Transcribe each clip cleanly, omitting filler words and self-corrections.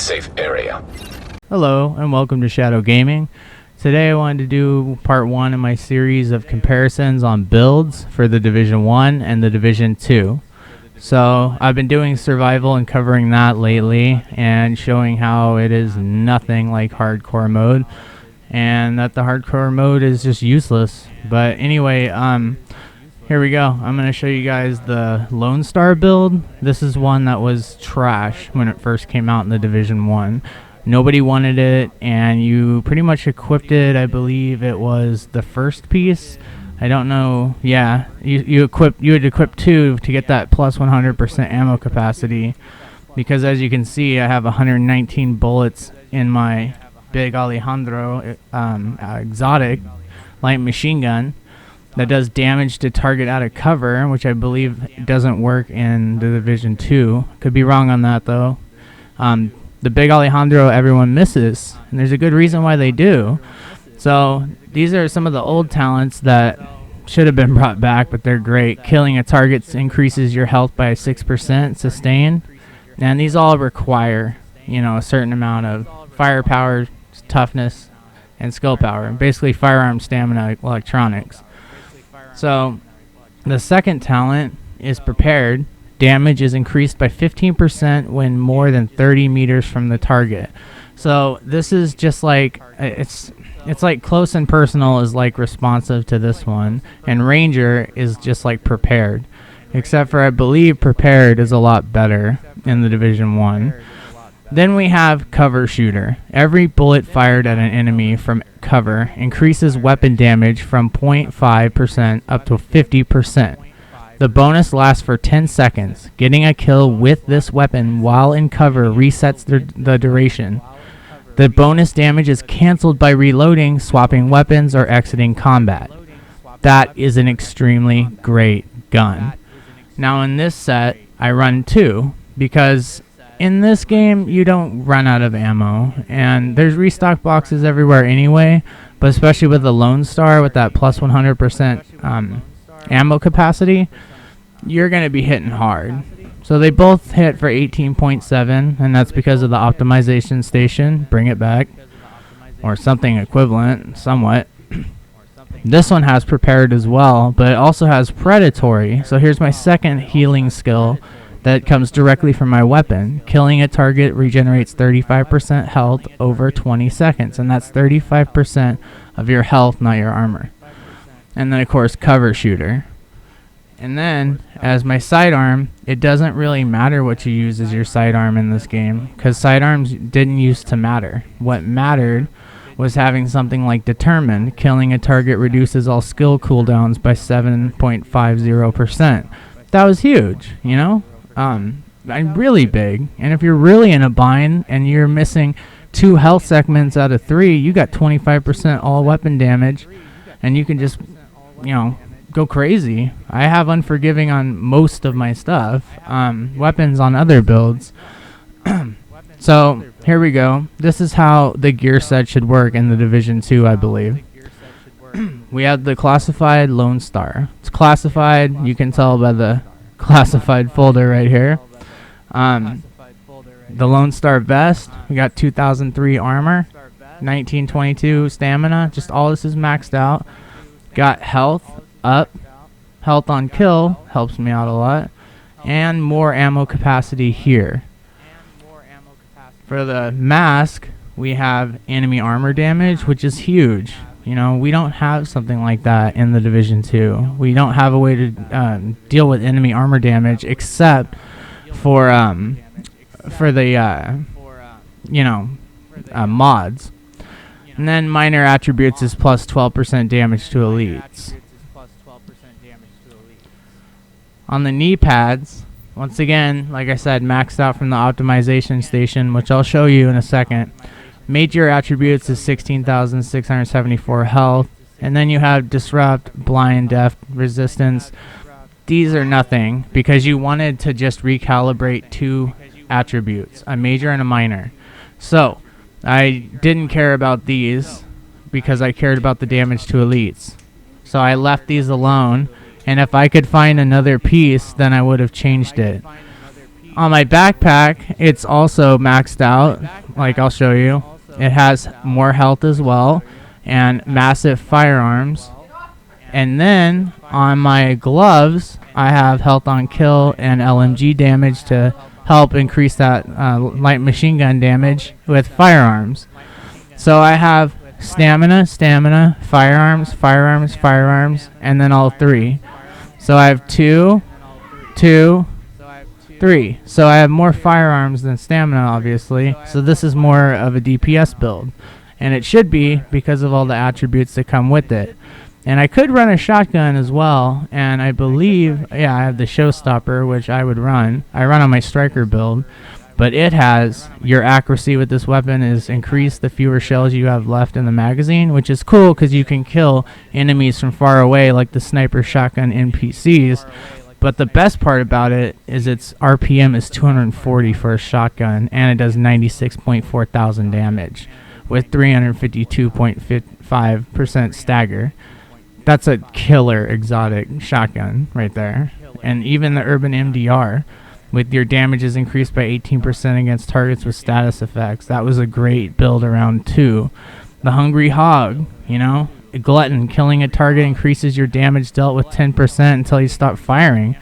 safe area. Hello and welcome to Shadow Gaming. Today I wanted to do part 1 in my series of comparisons on builds for the Division 1 and the Division 2. So I've been doing survival and covering that lately and showing how it is nothing like hardcore mode and that the hardcore mode is just useless. But anyway, here we go. I'm going to show you guys the Lone Star build. This is one that was trash when it first came out in the Division 1. Nobody wanted it, and you pretty much equipped it. I believe it was the first piece. I don't know. Yeah, you had equip 2 to get that plus 100% ammo capacity, because as you can see, I have 119 bullets in my big Alejandro exotic light machine gun that does damage to target out of cover, which I believe doesn't work in the Division 2. Could be wrong on that though. The big Alejandro everyone misses, and there's a good reason why they do. So these are some of the old talents that should have been brought back, but they're great. Killing a target increases your health by 6% sustained, and these all require, you know, a certain amount of firepower, toughness, and skill power. Basically firearm stamina electronics. So the second talent is prepared. Damage is increased by 15% when more than 30 meters from the target. So this is just like, it's like close and personal is like responsive to this one, and Ranger is just like prepared, except for I believe prepared is a lot better in the Division 1. Then we have cover shooter. Every bullet fired at an enemy from cover increases weapon damage from 0.5% up to 50%. The bonus lasts for 10 seconds. Getting a kill with this weapon while in cover resets the duration. The bonus damage is cancelled by reloading, swapping weapons, or exiting combat. That is an extremely great gun. Now in this set, I run 2 because in this game, you don't run out of ammo, and there's restock boxes everywhere anyway, but especially with the Lone Star with that plus 100% ammo capacity, you're going to be hitting hard. So they both hit for 18.7, and that's because of the optimization station. Bring it back, or something equivalent, somewhat. This one has prepared as well, but it also has predatory. So here's my second healing skill that comes directly from my weapon. Killing a target regenerates 35% health over 20 seconds, and that's 35% of your health, not your armor. And then of course cover shooter. And then as my sidearm, it doesn't really matter what you use as your sidearm in this game, because sidearms didn't used to matter. What mattered was having something like determined. Killing a target reduces all skill cooldowns by 7.50%. That was huge, you know? Really big. And if you're really in a bind and you're missing 2 health segments out of 3, you got 25% all weapon damage, and you can just, you know, go crazy. I have unforgiving on most of my stuff, weapons on other builds. So here we go. This is how the gear set should work in the Division 2, I believe. We have the classified Lone Star. It's classified, you can tell by the classified folder right here. The Lone Star vest, we got 2003 armor, 1922 stamina, just all this is maxed out. Got health up, health on kill helps me out a lot, and more ammo capacity here. For the mask, we have enemy armor damage, which is huge. You know, we don't have something like that in the Division 2. We don't have a way to deal with enemy armor damage except for the mods. And then minor attributes is plus 12% damage to elites. On the knee pads, once again, like I said, maxed out from the optimization station, which I'll show you in a second. Major attributes is 16,674 health, and then you have disrupt, blind, deaf, resistance. These are nothing because you wanted to just recalibrate 2 attributes, a major and a minor. So I didn't care about these because I cared about the damage to elites. So I left these alone, and if I could find another piece, then I would have changed it. On my backpack, it's also maxed out, like I'll show you. It has more health as well, and massive firearms. And then, on my gloves, I have health on kill and LMG damage to help increase that light machine gun damage with firearms. So I have stamina, firearms, and then all three. So I have 2, 2, 3. So I have more firearms than stamina, obviously. So this is more of a DPS build. And it should be because of all the attributes that come with it. And I could run a shotgun as well. And I believe, yeah, I have the showstopper, which I would run. I run on my striker build. But it has, your accuracy with this weapon is increased the fewer shells you have left in the magazine, which is cool because you can kill enemies from far away like the sniper shotgun NPCs. But the best part about it is its RPM is 240 for a shotgun, and it does 96.4 thousand damage with 352.5% stagger. That's a killer exotic shotgun right there. And even the urban MDR, with your damage is increased by 18% against targets with status effects. That was a great build around 2. The Hungry Hog, you know, a glutton, killing a target increases your damage dealt with 10% until you stop firing.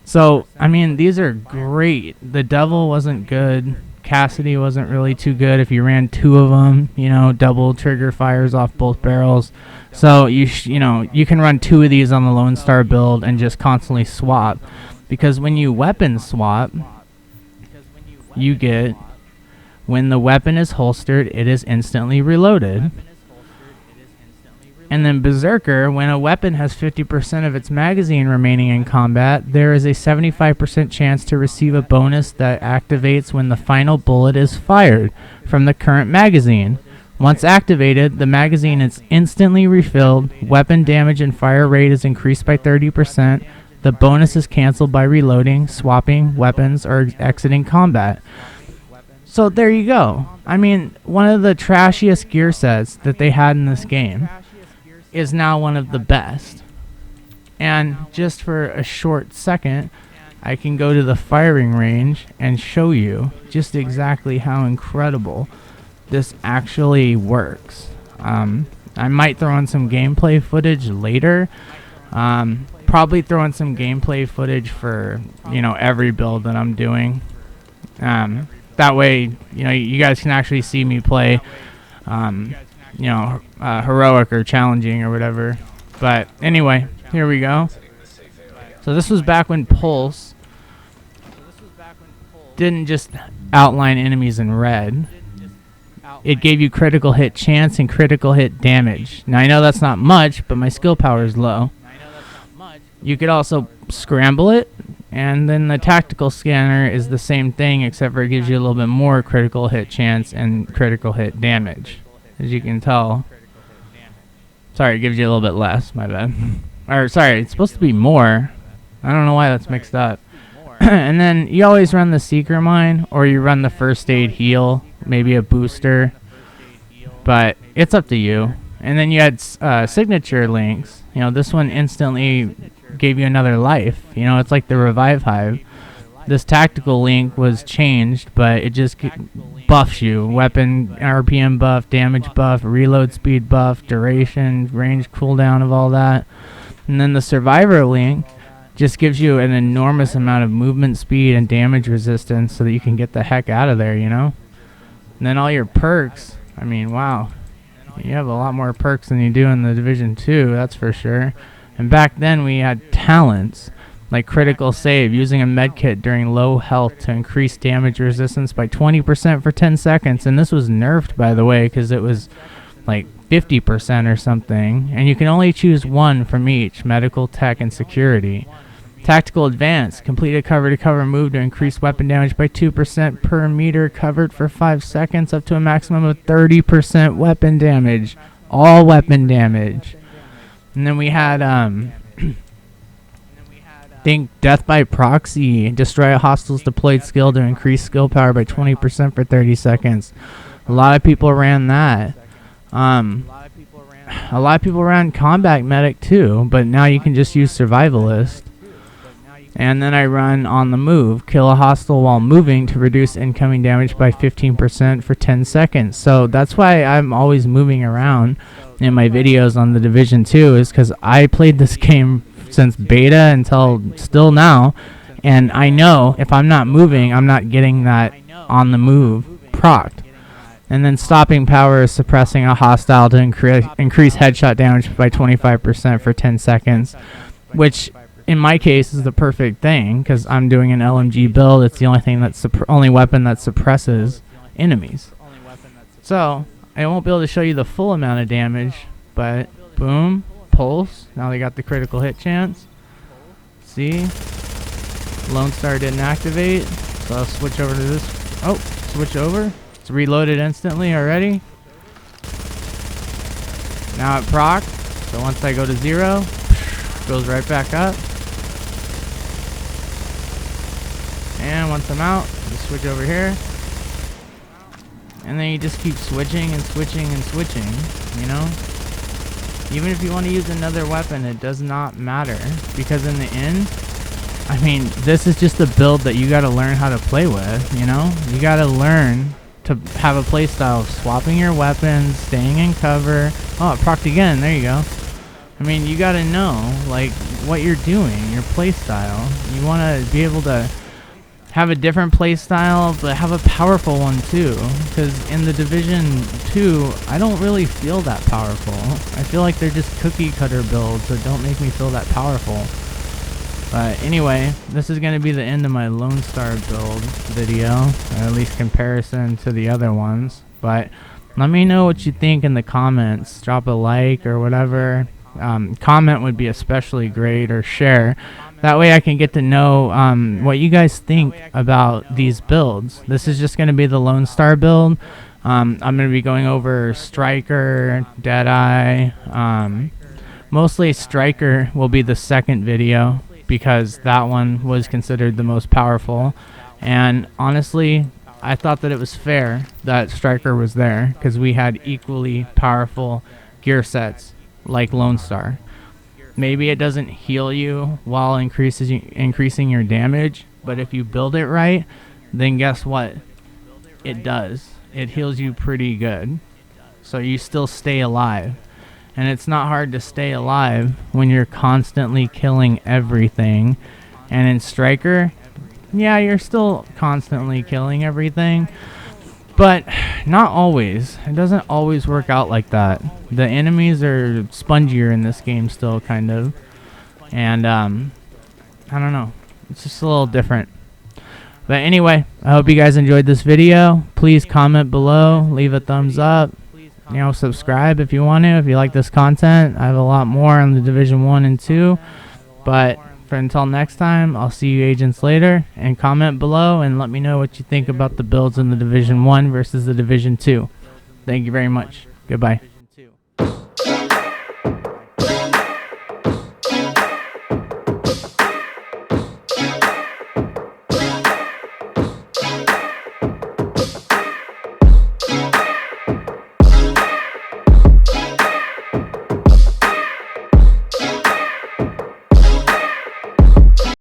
So, I mean, these are great. The Devil wasn't good. Cassidy wasn't really too good if you ran 2 of them, you know, double trigger fires off both barrels. So, you know, you can run 2 of these on the Lone Star build and just constantly swap. Because when you weapon swap, you get, when the weapon is holstered, it is instantly reloaded. And then Berserker, when a weapon has 50% of its magazine remaining in combat, there is a 75% chance to receive a bonus that activates when the final bullet is fired from the current magazine. Once activated, the magazine is instantly refilled, weapon damage and fire rate is increased by 30%, the bonus is cancelled by reloading, swapping weapons, or exiting combat. So there you go. I mean, one of the trashiest gear sets that they had in this game is now one of the best. And just for a short second, I can go to the firing range and show you just exactly how incredible this actually works. I might throw in some gameplay footage later. Probably throw in some gameplay footage for, you know, every build that I'm doing. That way, you know, you guys can actually see me play, you know, heroic or challenging or whatever. But anyway, here we go. So this was back when Pulse didn't just outline enemies in red. It gave you critical hit chance and critical hit damage. Now I know that's not much, but my skill power is low. You could also scramble it, and then the tactical scanner is the same thing, except for it gives you a little bit more critical hit chance and critical hit damage. As you can tell. Sorry, it gives you a little bit less, my bad. Or, sorry, it's supposed to be more. I don't know why that's mixed up. And then you always run the Seeker Mine, or you run the First Aid Heal, maybe a booster. But it's up to you. And then you had signature links. You know, this one instantly gave you another life. You know, it's like the Revive Hive. This tactical link was changed, but it just buffs you. Weapon RPM buff, damage buff, reload speed buff, duration, range cooldown of all that. And then the Survivor link just gives you an enormous amount of movement speed and damage resistance so that you can get the heck out of there, you know? And then all your perks, I mean, wow. You have a lot more perks than you do in the Division 2, that's for sure. And back then we had talents, like critical save, using a medkit during low health to increase damage resistance by 20% for 10 seconds. And this was nerfed, by the way, because it was like 50% or something. And you can only choose one from each, medical, tech, and security. Tactical advance, complete a cover-to-cover move to increase weapon damage by 2% per meter covered for 5 seconds, up to a maximum of 30% weapon damage. All weapon damage. And then we had, think Death by Proxy, destroy a hostile's deployed skill to increase skill power by 20% for 30 seconds. A lot of people ran that. A lot of people ran Combat Medic too, but now you can just use Survivalist. And then I run on the move, kill a hostile while moving to reduce incoming damage by 15% for 10 seconds. So that's why I'm always moving around in my videos on the Division 2, is because I played this game since beta until still now, and I know if I'm not moving, I'm not getting that on the move procced. And then stopping power is suppressing a hostile to increase headshot damage by 25% for 10 seconds, which in my case is the perfect thing because I'm doing an LMG build. It's the only thing that's only weapon that suppresses enemies. So I won't be able to show you the full amount of damage, but boom, pulse. Now they got the critical hit chance. See, Lone Star didn't activate, so I'll switch over to this. Oh, switch over. It's reloaded instantly already. Now it proc. So once I go to 0, it goes right back up. And once I'm out, just switch over here. And then you just keep switching and switching and switching, you know? Even if you want to use another weapon, it does not matter. Because in the end, I mean, this is just a build that you gotta learn how to play with, you know? You gotta learn to have a playstyle of swapping your weapons, staying in cover. Oh, it procced again, there you go. I mean, you gotta know, like, what you're doing, your playstyle. You wanna be able to have a different playstyle, but have a powerful one too. Because in the Division 2, I don't really feel that powerful. I feel like they're just cookie cutter builds that don't make me feel that powerful. But anyway, this is going to be the end of my Lone Star build video, or at least comparison to the other ones. But let me know what you think in the comments. Drop a like or whatever. Comment would be especially great, or share. That way I can get to know what you guys think about these builds. This is just going to be the Lone Star build. I'm going to be going over Striker, Deadeye. Mostly Striker will be the second video, because that one was considered the most powerful. And honestly, I thought that it was fair that Striker was there, because we had equally powerful gear sets like Lone Star. Maybe it doesn't heal you while increasing your damage, but if you build it right, then guess what? It does. It heals you pretty good. So you still stay alive. And it's not hard to stay alive when you're constantly killing everything. And in Striker, yeah, you're still constantly killing everything, but not always. It doesn't always work out like that. The enemies are spongier in this game still, kind of. And I don't know. It's just a little different. But anyway, I hope you guys enjoyed this video. Please comment below, leave a thumbs up. You know, subscribe if you want to, if you like this content. I have a lot more on the Division 1 and 2. But until next time, I'll see you agents later. And comment below and let me know what you think about the builds in the Division 1 versus the Division 2. Thank you very much. Goodbye.